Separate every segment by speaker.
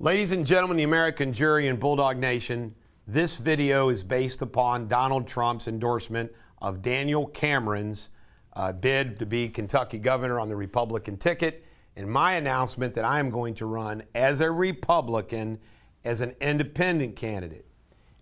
Speaker 1: Ladies and gentlemen, the American jury and Bulldog Nation, this video is based upon Donald Trump's endorsement of Daniel Cameron's bid to be Kentucky governor on the Republican ticket, and my announcement that I am going to run as a Republican as an independent candidate.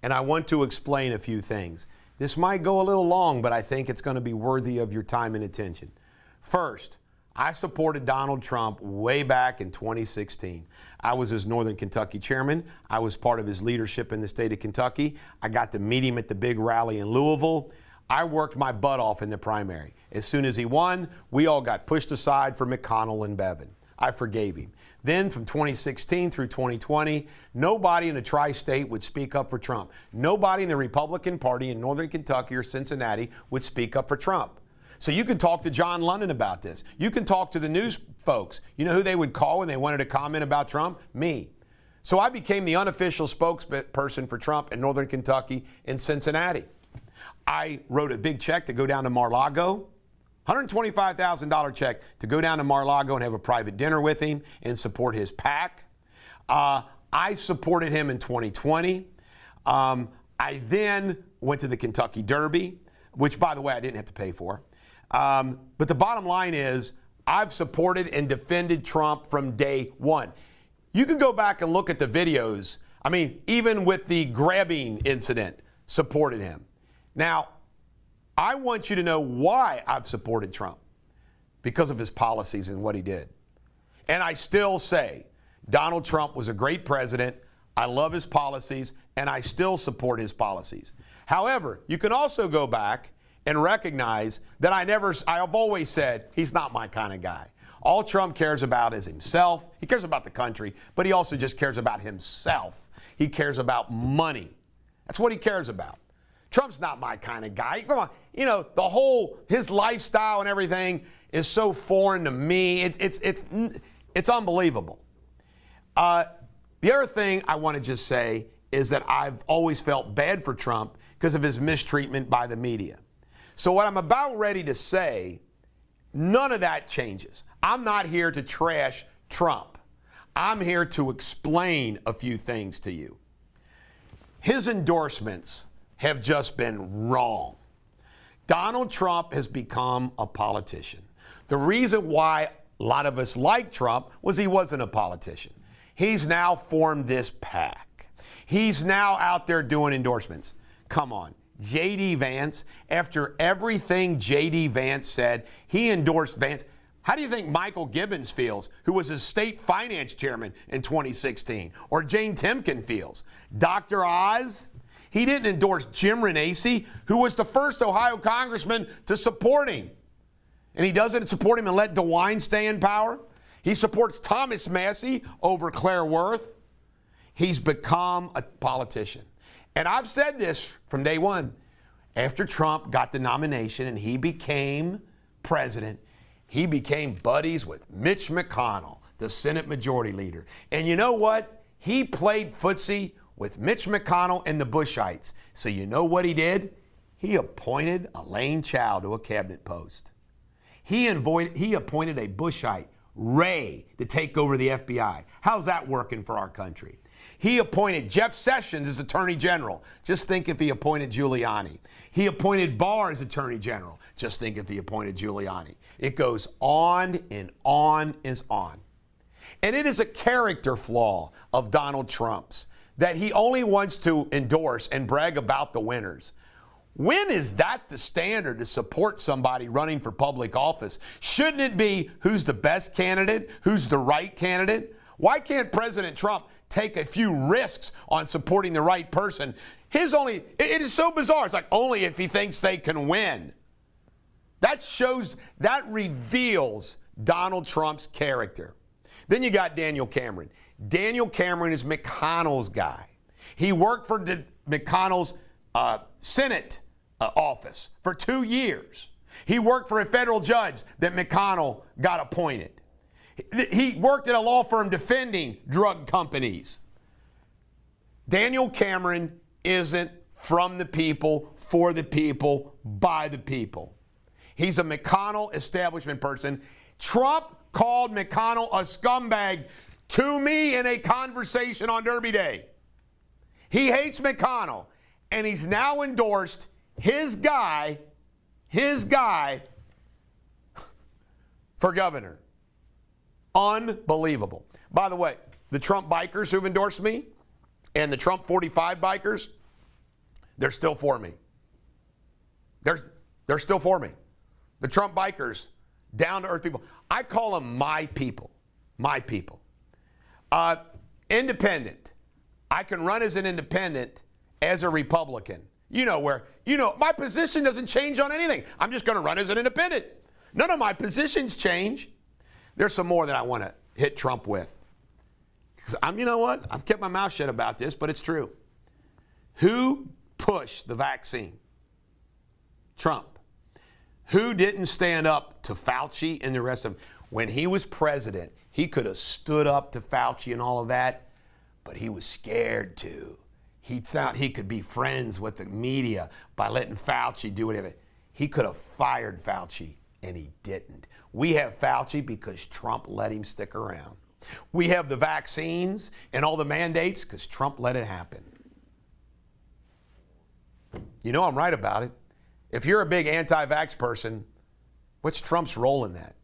Speaker 1: And I want to explain a few things. This might go a little long, but I think it's going to be worthy of your time and attention. First, I supported Donald Trump way back in 2016. I was his Northern Kentucky chairman. I was part of his leadership in the state of Kentucky. I got to meet him at the big rally in Louisville. I worked my butt off in the primary. As soon as he won, we all got pushed aside for McConnell and Bevin. I forgave him. Then from 2016 through 2020, nobody in the tri-state would speak up for Trump. Nobody in the Republican Party in Northern Kentucky or Cincinnati would speak up for Trump. So you can talk to John London about this. You can talk to the news folks. You know who they would call when they wanted to comment about Trump? Me. So I became the unofficial spokesperson for Trump in Northern Kentucky and Cincinnati. I wrote a big check to go down to Mar-a-Lago, $125,000 check to go down to Mar-a-Lago and have a private dinner with him and support his PAC. I supported him in 2020. I then went to the Kentucky Derby, which, by the way, I didn't have to pay for. But the bottom line is I've supported and defended Trump from day one. You can go back and look at the videos. I mean, even with the grabbing incident, supported him. Now, I want you to know why I've supported Trump, because of his policies and what he did. And I still say Donald Trump was a great president. I love his policies, and I still support his policies. However, you can also go back and recognize that I've always said he's not my kind of guy. All Trump cares about is himself. He cares about the country, but he also just cares about himself. He cares about money. That's what he cares about. Trump's not my kind of guy. Come on, you know, his lifestyle and everything is so foreign to me. It's unbelievable. The other thing I want to just say is that I've always felt bad for Trump because of his mistreatment by the media. So what I'm about ready to say, none of that changes. I'm not here to trash Trump. I'm here to explain a few things to you. His endorsements have just been wrong. Donald Trump has become a politician. The reason why a lot of us like Trump was he wasn't a politician. He's now formed this PAC. He's now out there doing endorsements. Come on. J.D. Vance, after everything J.D. Vance said, he endorsed Vance. How do you think Michael Gibbons feels, who was his state finance chairman in 2016? Or Jane Timken feels? Dr. Oz? He didn't endorse Jim Renacci, who was the first Ohio congressman to support him. And he doesn't support him and let DeWine stay in power. He supports Thomas Massey over Claire Worth. He's become a politician. And I've said this from day one. After Trump got the nomination and he became president, he became buddies with Mitch McConnell, the Senate Majority Leader. And you know what? He played footsie with Mitch McConnell and the Bushites. So you know what he did? He appointed Elaine Chao to a cabinet post. He appointed a Bushite, Ray, to take over the FBI. How's that working for our country? He appointed Jeff Sessions as Attorney General. Just think if he appointed Giuliani. He appointed Barr as Attorney General. Just think if he appointed Giuliani. It goes on and on is on. And it is a character flaw of Donald Trump's that he only wants to endorse and brag about the winners. When is that the standard to support somebody running for public office? Shouldn't it be who's the best candidate, who's the right candidate? Why can't President Trump take a few risks on supporting the right person? It is so bizarre. It's like only if he thinks they can win. That reveals Donald Trump's character. Then you got Daniel Cameron. Daniel Cameron is McConnell's guy. He worked for McConnell's Senate office for 2 years. He worked for a federal judge that McConnell got appointed. He worked at a law firm defending drug companies. Daniel Cameron isn't from the people, for the people, by the people. He's a McConnell establishment person. Trump called McConnell a scumbag to me in a conversation on Derby Day. He hates McConnell, and he's now endorsed his guy for governor. Unbelievable. By the way, the Trump bikers who've endorsed me and the Trump 45 bikers, they're still for me. They're still for me. The Trump bikers, down-to-earth people. I call them my people. My people. Independent. I can run as an independent as a Republican. My position doesn't change on anything. I'm just going to run as an independent. None of my positions change. There's some more that I want to hit Trump with. Because you know what? I've kept my mouth shut about this, but it's true. Who pushed the vaccine? Trump. Who didn't stand up to Fauci and the rest of them? When he was president, he could have stood up to Fauci and all of that, but he was scared to. He thought he could be friends with the media by letting Fauci do whatever. He could have fired Fauci, and he didn't. We have Fauci because Trump let him stick around. We have the vaccines and all the mandates because Trump let it happen. You know I'm right about it. If you're a big anti-vax person, what's Trump's role in that?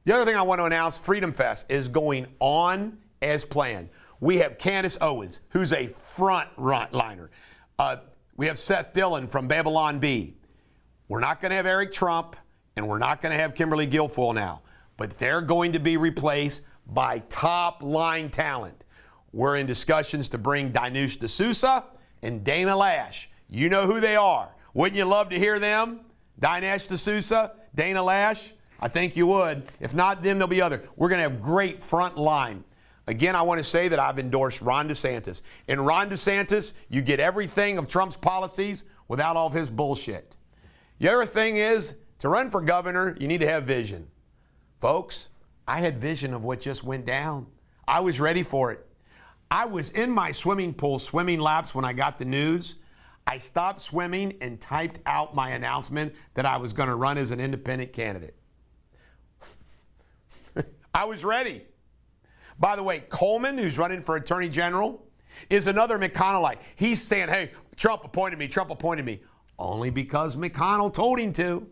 Speaker 1: The other thing I want to announce, Freedom Fest is going on as planned. We have Candace Owens, who's a front-liner. We have Seth Dillon from Babylon Bee. We're not going to have Eric Trump, and we're not going to have Kimberly Guilfoyle now, but they're going to be replaced by top-line talent. We're in discussions to bring Dinesh D'Souza and Dana Lash. You know who they are. Wouldn't you love to hear them? Dinesh D'Souza, Dana Lash? I think you would. If not them, there'll be other. We're going to have great front line. Again, I want to say that I've endorsed Ron DeSantis. In Ron DeSantis, you get everything of Trump's policies without all of his bullshit. The other thing is, to run for governor, you need to have vision. Folks, I had vision of what just went down. I was ready for it. I was in my swimming pool swimming laps when I got the news. I stopped swimming and typed out my announcement that I was going to run as an independent candidate. I was ready. By the way, Coleman, who's running for Attorney General, is another McConnellite. He's saying, hey, Trump appointed me. Only because McConnell told him to.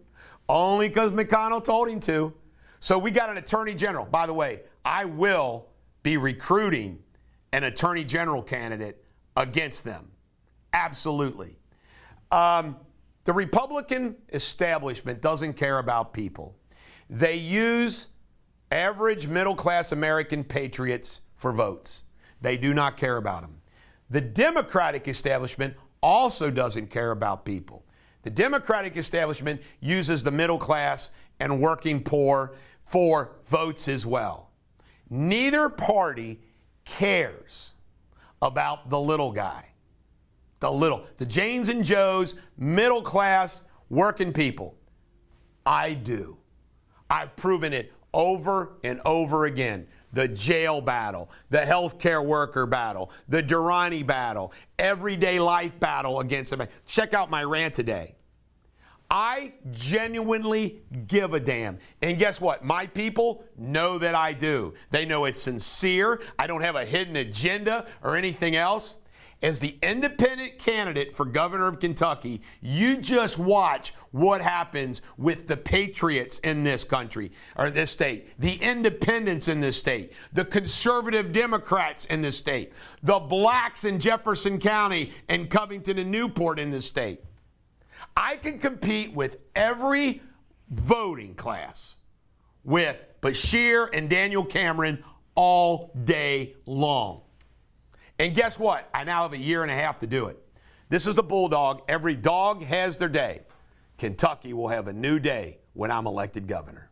Speaker 1: Only because McConnell told him to. So we got an Attorney General. By the way, I will be recruiting an Attorney General candidate against them. Absolutely. The Republican establishment doesn't care about people. They use average middle-class American patriots for votes. They do not care about them. The Democratic establishment also doesn't care about people. The Democratic establishment uses the middle class and working poor for votes as well. Neither party cares about the little guy. The Janes and Joes, middle class, working people. I do. I've proven it over and over again. The jail battle, the healthcare worker battle, the Durrani battle, everyday life battle against them. Check out my rant today. I genuinely give a damn. And guess what? My people know that I do. They know it's sincere. I don't have a hidden agenda or anything else. As the independent candidate for governor of Kentucky, you just watch what happens with the patriots in this country, or this state, the independents in this state, the conservative Democrats in this state, the blacks in Jefferson County and Covington and Newport in this state. I can compete with every voting class with Bashir and Daniel Cameron all day long. And guess what? I now have a year and a half to do it. This is the Bulldog. Every dog has their day. Kentucky will have a new day when I'm elected governor.